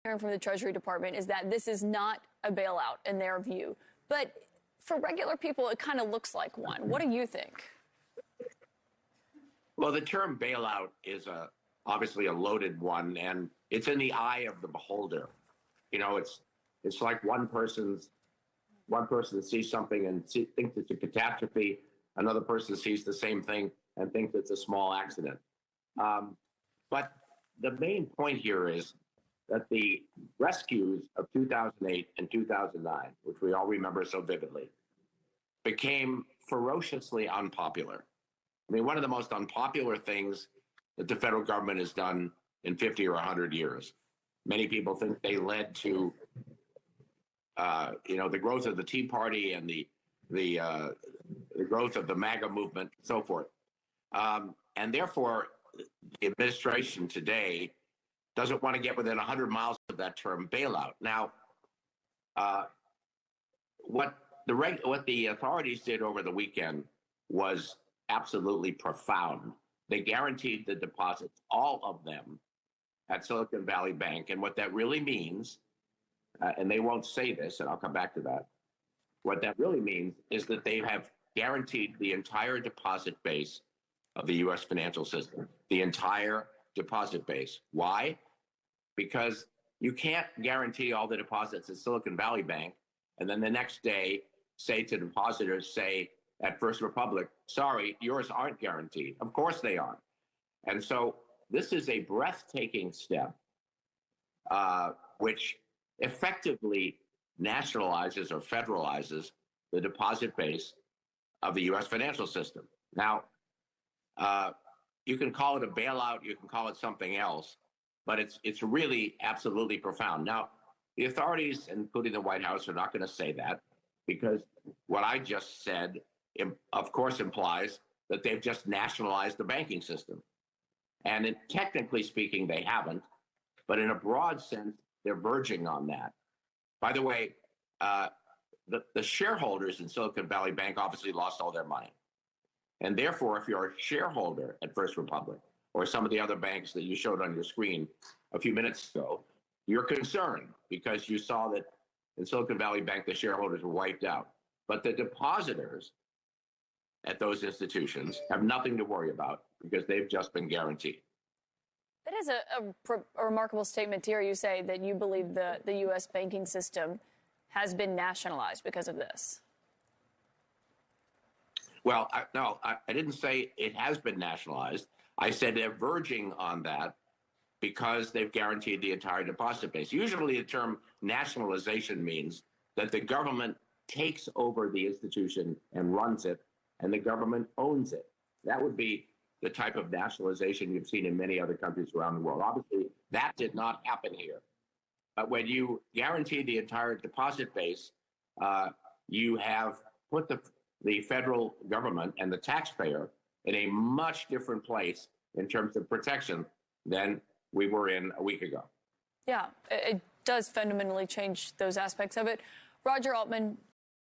hearing from the Treasury Department is that this is not a bailout in their view. But for regular people, it kind of looks like one. What do you think? Well, the term bailout is obviously a loaded one, and it's in the eye of the beholder. You know, it's like one person sees something and thinks it's a catastrophe. Another person sees the same thing and thinks it's a small accident. But the main point here is that the rescues of 2008 and 2009, which we all remember so vividly, became ferociously unpopular. I mean, one of the most unpopular things that the federal government has done in 50 or 100 years. Many people think they led to, the growth of the Tea Party and the growth of the MAGA movement, and so forth. And therefore, the administration today doesn't want to get within 100 miles of that term bailout. Now, what the authorities did over the weekend was absolutely profound. They guaranteed the deposits, all of them, at Silicon Valley Bank. And what that really means, and they won't say this, and I'll come back to that, what that really means is that they have guaranteed the entire deposit base of the U.S. financial system, the entire deposit base. Why? Because you can't guarantee all the deposits at Silicon Valley Bank and then the next day say to depositors, say at First Republic, sorry, yours aren't guaranteed. Of course they are. And so this is a breathtaking step, which effectively nationalizes or federalizes the deposit base of the U.S. financial system. Now, you can call it a bailout, you can call it something else, but it's really absolutely profound. Now, the authorities, including the White House, are not going to say that because what I just said, of course, implies that they've just nationalized the banking system. And technically speaking, they haven't, but in a broad sense, they're verging on that. By the way, the shareholders in Silicon Valley Bank obviously lost all their money. And therefore, if you're a shareholder at First Republic or some of the other banks that you showed on your screen a few minutes ago, you're concerned because you saw that in Silicon Valley Bank, the shareholders were wiped out. But the depositors at those institutions have nothing to worry about because they've just been guaranteed. That is a remarkable statement to hear you say that you believe the U.S. banking system has been nationalized because of this. Well, I didn't say it has been nationalized. I said they're verging on that because they've guaranteed the entire deposit base. Usually the term nationalization means that the government takes over the institution and runs it, and the government owns it. That would be the type of nationalization you've seen in many other countries around the world. Obviously, that did not happen here. But when you guarantee the entire deposit base, you have put the federal government and the taxpayer in a much different place in terms of protection than we were in a week ago. Yeah, it does fundamentally change those aspects of it. Roger Altman,